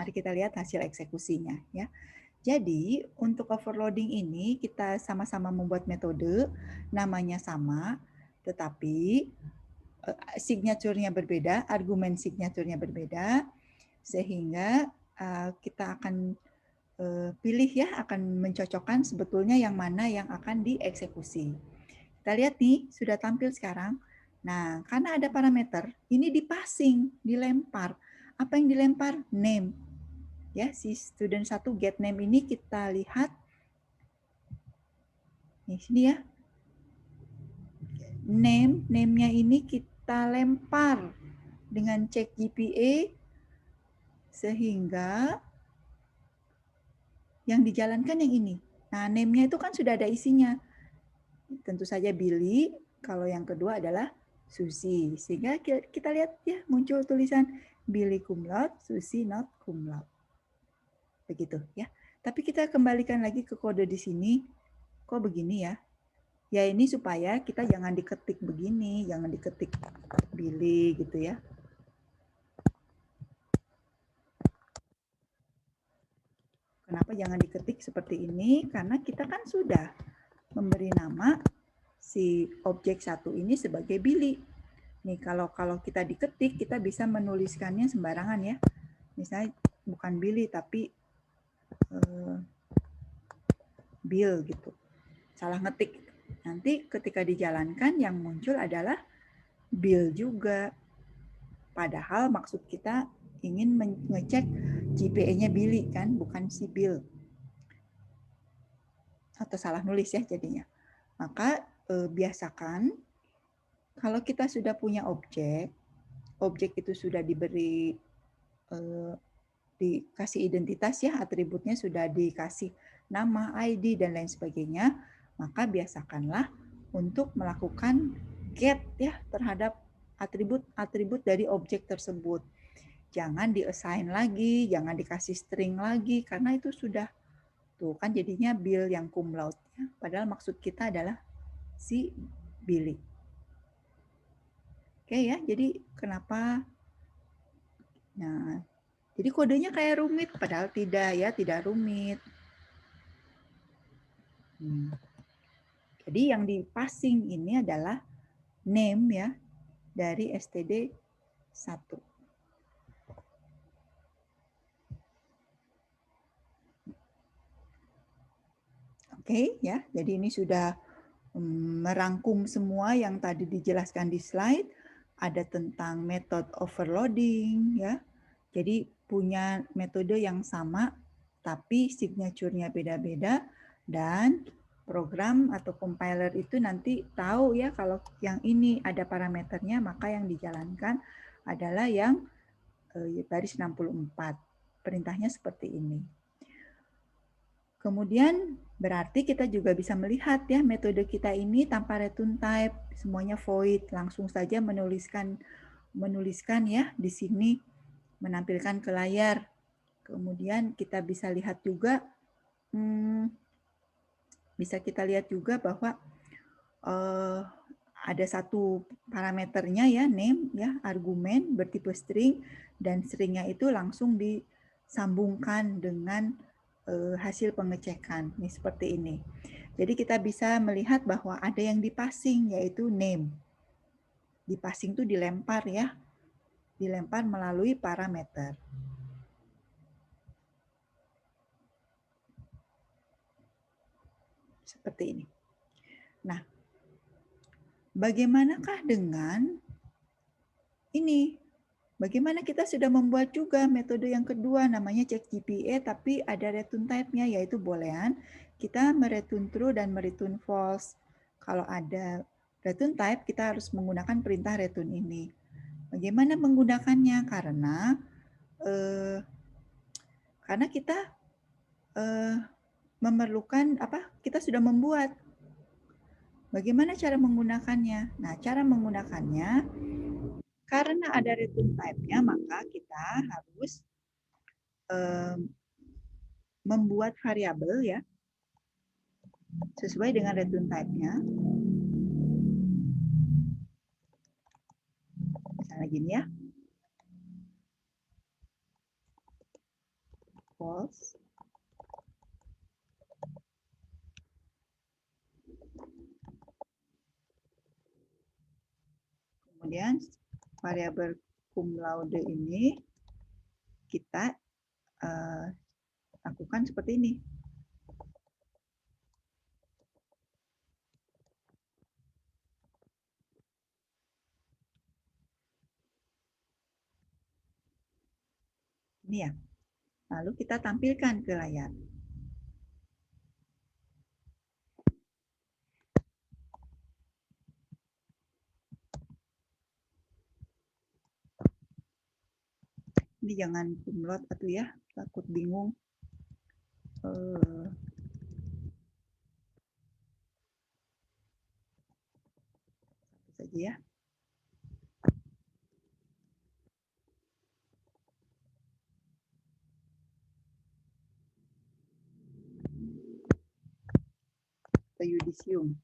Mari kita lihat hasil eksekusinya ya. Jadi untuk overloading ini kita sama-sama membuat metode, namanya sama, tetapi signature-nya berbeda, argumen signature-nya berbeda, sehingga kita akan pilih ya, akan mencocokkan sebetulnya yang mana yang akan dieksekusi. Kita lihat nih, sudah tampil sekarang. Nah, karena ada parameter, ini di-passing, dilempar. Apa yang dilempar? Name. Ya, si student 1 get name ini kita lihat di sini ya. Name-nya ini kita lempar dengan cek GPA sehingga yang dijalankan yang ini. Nah, name-nya itu kan sudah ada isinya. Tentu saja Billy, kalau yang kedua adalah Susi. Sehingga kita lihat ya muncul tulisan Billy cum laude, Susi not cum laude. Begitu ya. Tapi kita kembalikan lagi ke kode di sini. Kok begini ya? Ya ini supaya kita jangan diketik begini, jangan diketik Billy gitu ya. Kenapa jangan diketik seperti ini? Karena kita kan sudah memberi nama si objek satu ini sebagai Billy. Nih kalau kita diketik, kita bisa menuliskannya sembarangan ya. Misalnya bukan Billy tapi Bill gitu. Salah ngetik. Nanti ketika dijalankan yang muncul adalah Bill juga. Padahal maksud kita ingin mengecek GPA-nya Billy kan, bukan si Bill. Atau salah nulis ya jadinya. Maka biasakan kalau kita sudah punya objek itu sudah diberi dikasih identitas ya, atributnya sudah dikasih nama, ID, dan lain sebagainya, maka biasakanlah untuk melakukan get ya terhadap atribut-atribut dari objek tersebut. Jangan di-assign lagi, jangan dikasih string lagi, karena itu sudah tuh kan jadinya Bill yang cum laude. Ya. Padahal maksud kita adalah si Billy. Oke ya, jadi kenapa? Nah, jadi kodenya kayak rumit, padahal tidak ya, tidak rumit. Jadi yang di-passing ini adalah name ya dari std 1. Oke ya, jadi ini sudah merangkum semua yang tadi dijelaskan di slide. Ada tentang method overloading ya. Jadi punya metode yang sama tapi signature-nya beda-beda dan program atau compiler itu nanti tahu ya kalau yang ini ada parameternya maka yang dijalankan adalah yang baris 64. Perintahnya seperti ini. Kemudian berarti kita juga bisa melihat ya metode kita ini tanpa return type, semuanya void, langsung saja menuliskan ya di sini menampilkan ke layar. Kemudian kita bisa lihat juga bahwa ada satu parameternya ya name ya argumen bertipe string dan stringnya itu langsung disambungkan dengan hasil pengecekan. Ini seperti ini. Jadi kita bisa melihat bahwa ada yang di-passing yaitu name. Di-passing itu dilempar ya. Dilempar melalui parameter. Seperti ini. Nah, bagaimanakah dengan ini? Bagaimana kita sudah membuat juga metode yang kedua namanya check GPA tapi ada return type-nya yaitu boolean. Kita mereturn true dan mereturn false. Kalau ada return type kita harus menggunakan perintah return ini. Bagaimana menggunakannya? Karena kita memerlukan kita sudah membuat. Bagaimana cara menggunakannya? Nah, cara menggunakannya karena ada return type-nya, maka kita harus membuat variabel ya sesuai dengan return type-nya. Misalnya gini ya. False. Kemudian variabel cum laude ini kita lakukan seperti ini. Ini ya. Lalu kita tampilkan ke layar. Ini jangan kumlot atau ya, takut bingung. Satu saja ya. Ke yudisium.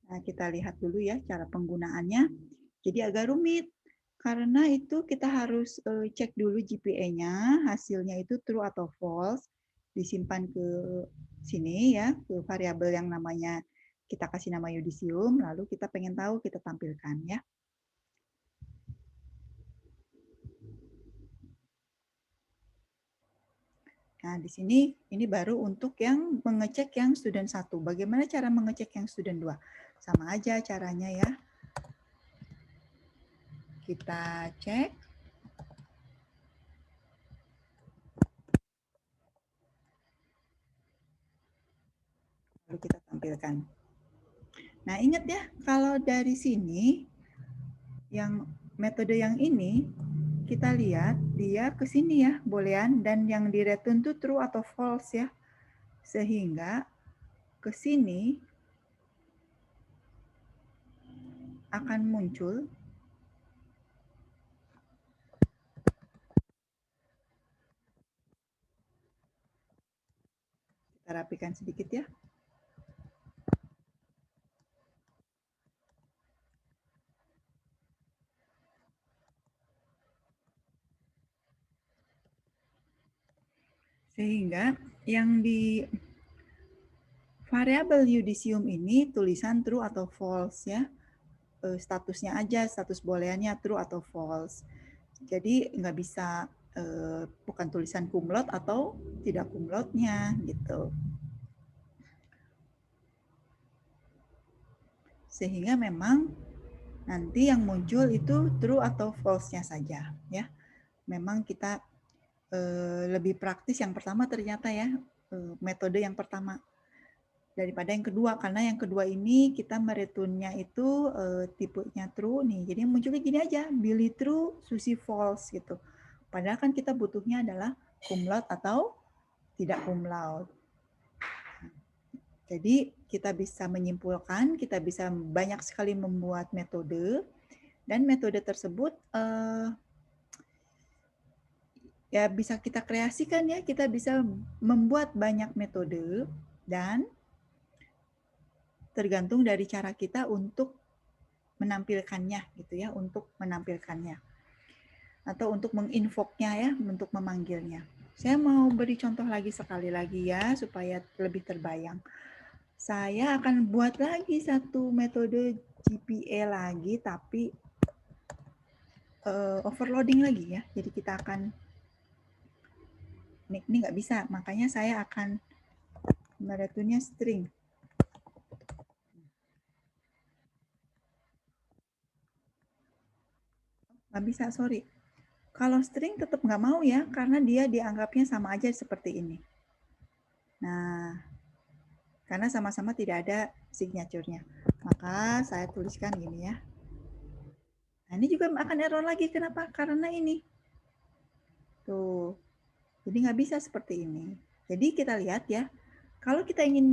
Nah, kita lihat dulu ya cara penggunaannya. Jadi agak rumit. Karena itu kita harus cek dulu GPA-nya, hasilnya itu true atau false, disimpan ke sini ya, ke variabel yang namanya kita kasih nama yudisium, lalu kita pengen tahu kita tampilkan ya. Nah, di sini ini baru untuk yang mengecek yang student 1. Bagaimana cara mengecek yang student 2? Sama aja caranya ya. Kita cek. Lalu kita tampilkan. Nah, ingat ya, kalau dari sini, yang metode yang ini, kita lihat dia ke sini ya, boolean, dan yang di return itu true atau false ya. Sehingga ke sini akan muncul kita rapikan sedikit ya. Sehingga yang di variabel yudisium ini tulisan true atau false ya. Statusnya aja, status booleannya true atau false. Jadi nggak bisa bukan tulisan kumlot atau tidak kumlotnya gitu. Sehingga memang nanti yang muncul itu true atau false-nya saja ya. Memang kita lebih praktis yang pertama ternyata ya, metode yang pertama daripada yang kedua, karena yang kedua ini kita mereturnnya itu tipenya true nih. Jadi munculnya gini aja, Billy true, Susie false gitu. Padahal kan kita butuhnya adalah cum laude atau tidak cum laude. Jadi kita bisa menyimpulkan, kita bisa banyak sekali membuat metode, dan metode tersebut ya bisa kita kreasikan ya, kita bisa membuat banyak metode, dan tergantung dari cara kita untuk menampilkannya gitu ya, untuk menampilkannya atau untuk menginvoknya ya, untuk memanggilnya. Saya mau beri contoh lagi sekali lagi ya supaya lebih terbayang. Saya akan buat lagi satu metode GPA lagi tapi overloading lagi ya. Jadi kita akan ini nggak bisa, makanya saya akan mereturnnya string. Nggak bisa, sorry. Kalau string tetap nggak mau ya, karena dia dianggapnya sama aja seperti ini. Nah, karena sama-sama tidak ada signature-nya. Maka saya tuliskan gini ya. Nah, ini juga akan error lagi. Kenapa? Karena ini. Tuh. Jadi nggak bisa seperti ini. Jadi kita lihat ya, kalau kita ingin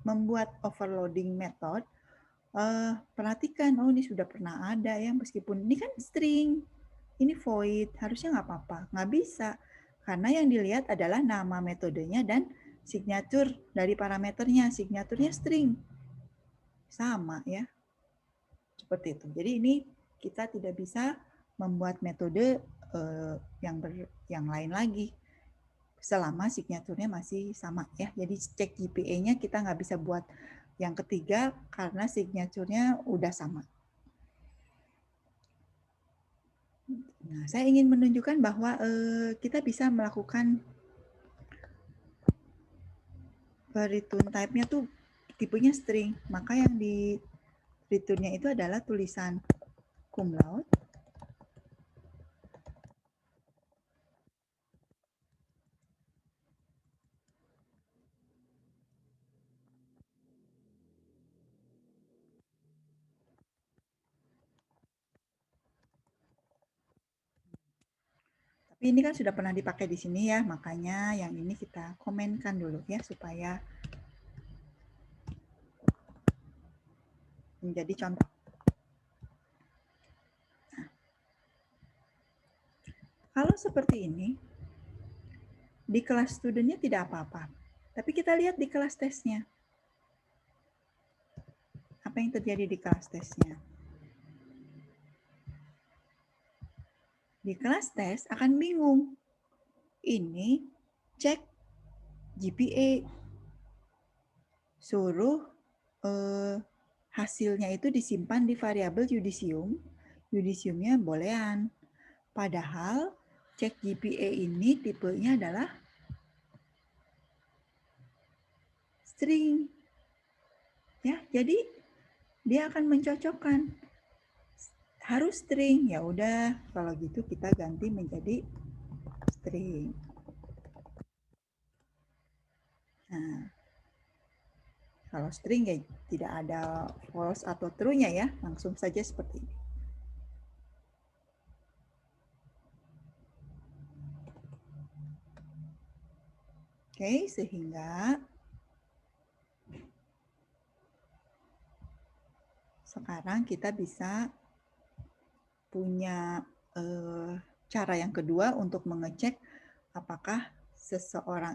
membuat overloading method, perhatikan, oh ini sudah pernah ada ya, meskipun ini kan string, ini void, harusnya nggak apa-apa. Nggak bisa, karena yang dilihat adalah nama metodenya dan signature dari parameternya, signaturnya string. Sama ya, seperti itu. Jadi ini kita tidak bisa membuat metode yang lain lagi selama signaturnya masih sama ya. Jadi cek GPA-nya kita nggak bisa buat yang ketiga karena signaturnya udah sama. Nah, saya ingin menunjukkan bahwa kita bisa melakukan return type-nya tuh tipenya string. Maka yang di return-nya itu adalah tulisan cum laude. Tapi ini kan sudah pernah dipakai di sini ya, makanya yang ini kita komenkan dulu ya supaya menjadi contoh. Nah, kalau seperti ini, di kelas studentnya tidak apa-apa. Tapi kita lihat di kelas tesnya. Apa yang terjadi di kelas tesnya? Di kelas tes akan bingung. Ini cek GPA. Suruh hasilnya itu disimpan di variabel yudisium. Yudisiumnya boolean. Padahal cek GPA ini tipenya adalah string. Ya, jadi dia akan mencocokkan harus string. Ya udah, kalau gitu kita ganti menjadi string. Nah, kalau string ya tidak ada false atau true-nya ya, langsung saja seperti ini. Oke, sehingga sekarang kita bisa punya cara yang kedua untuk mengecek apakah seorang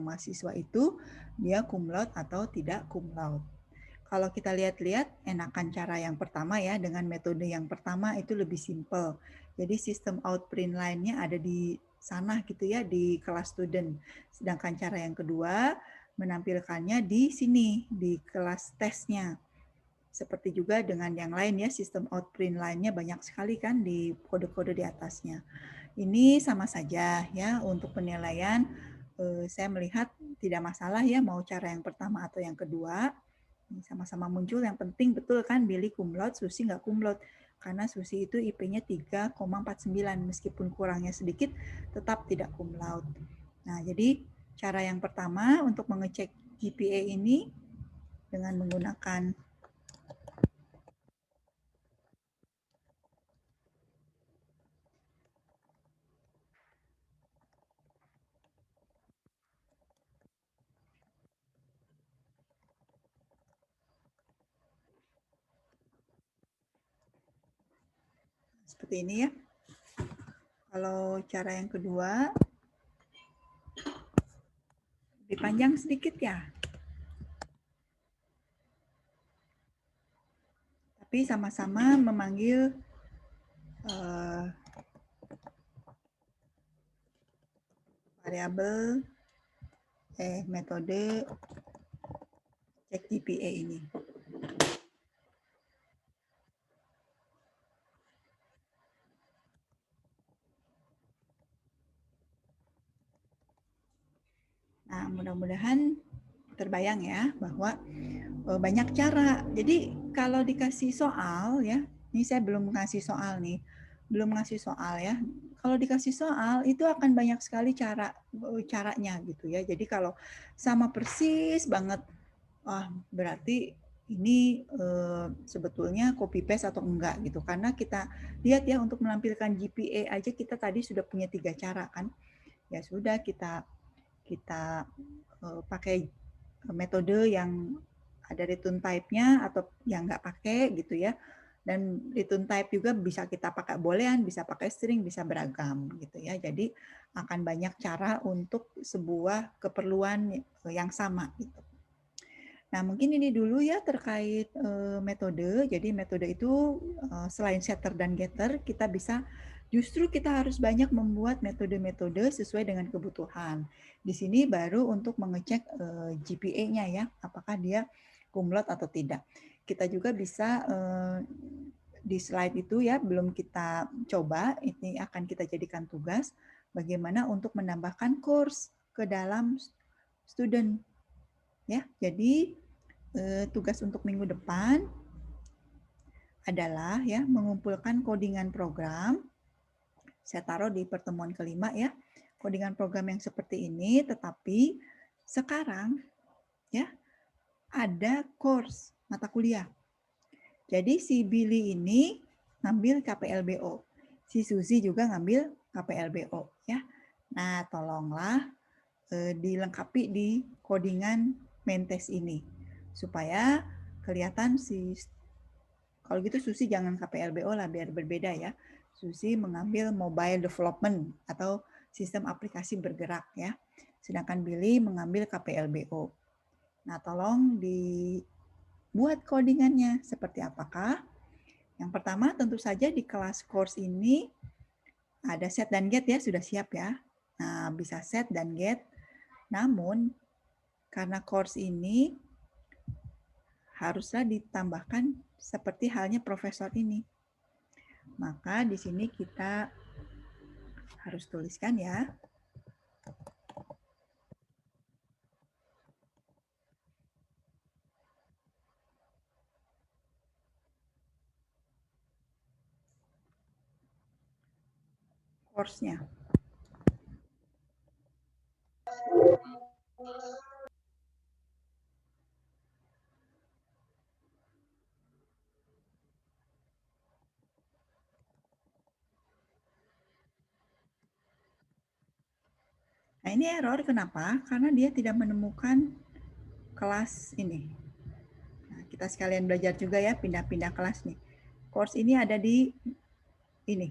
mahasiswa itu, dia cum laude atau tidak cum laude. Kalau kita lihat-lihat, enakan cara yang pertama ya, dengan metode yang pertama itu lebih simple. Jadi sistem outprint line-nya ada di sana gitu ya, di kelas student. Sedangkan cara yang kedua, menampilkannya di sini, di kelas tesnya. Seperti juga dengan yang lain ya, sistem outprint line-nya banyak sekali kan di kode-kode di atasnya. Ini sama saja ya, untuk penilaian saya melihat tidak masalah ya mau cara yang pertama atau yang kedua. Sama-sama muncul, yang penting betul kan Billy cum laude, Susi nggak cum laude. Karena Susi itu IP-nya 3,49, meskipun kurangnya sedikit tetap tidak cum laude. Nah, jadi cara yang pertama untuk mengecek GPA ini dengan menggunakan seperti ini ya. Kalau cara yang kedua, lebih panjang sedikit ya. Tapi sama-sama memanggil variabel metode cek GPA ini. Nah, mudah-mudahan terbayang ya bahwa banyak cara. Jadi kalau dikasih soal ya, ini saya belum ngasih soal nih, belum ngasih soal ya. Kalau dikasih soal itu akan banyak sekali caranya gitu ya. Jadi kalau sama persis banget, berarti ini sebetulnya copy paste atau enggak gitu. Karena kita lihat ya, untuk menampilkan GPA aja kita tadi sudah punya 3 cara kan. Ya sudah, kita pakai metode yang ada return type-nya atau yang nggak pakai gitu ya. Dan return type juga bisa kita pakai boolean, bisa pakai string, bisa beragam gitu ya. Jadi akan banyak cara untuk sebuah keperluan yang sama gitu. Nah, mungkin ini dulu ya terkait metode. Jadi metode itu selain setter dan getter, kita bisa Justru kita harus banyak membuat metode-metode sesuai dengan kebutuhan. Di sini baru untuk mengecek GPA-nya ya, apakah dia cum laude atau tidak. Kita juga bisa di slide itu ya, belum kita coba, ini akan kita jadikan tugas bagaimana untuk menambahkan course ke dalam student ya. Jadi tugas untuk minggu depan adalah ya mengumpulkan codingan program. Saya taruh di pertemuan kelima ya, codingan program yang seperti ini, tetapi sekarang ya ada course mata kuliah. Jadi si Billy ini ngambil KPLBO, si Suzy juga ngambil KPLBO ya. Nah, tolonglah dilengkapi di codingan main test ini supaya kelihatan si, kalau gitu Susi jangan KPLBO lah biar berbeda ya. Susi mengambil mobile development atau sistem aplikasi bergerak ya. Sedangkan Billy mengambil KPLBO. Nah, tolong dibuat codingannya seperti apakah? Yang pertama tentu saja di kelas course ini ada set dan get ya, sudah siap ya. Nah, bisa set dan get. Namun karena course ini haruslah ditambahkan seperti halnya profesor ini. Maka di sini kita harus tuliskan ya. Course-nya. Nah, ini error kenapa? Karena dia tidak menemukan kelas ini. Nah, kita sekalian belajar juga ya, pindah-pindah kelas nih. Course ini ada di ini,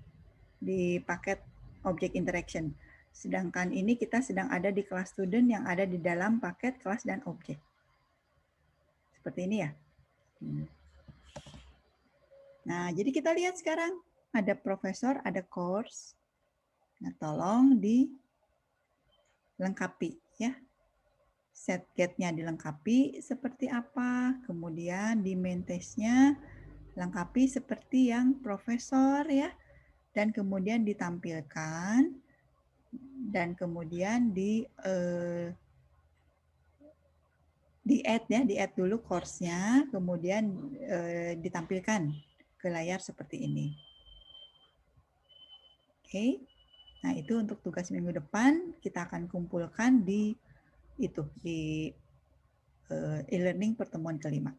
di paket object interaction. Sedangkan ini kita sedang ada di kelas student yang ada di dalam paket kelas dan objek. Seperti ini ya. Nah, jadi kita lihat sekarang ada profesor, ada course. Nah, tolong dilengkapi ya. Set get-nya dilengkapi seperti apa, kemudian di main test-nya lengkapi seperti yang profesor ya, dan kemudian ditampilkan, dan kemudian di add ya, di add dulu course-nya, kemudian ditampilkan ke layar seperti ini. Oke, nah itu untuk tugas minggu depan kita akan kumpulkan di itu di e-learning pertemuan kelima.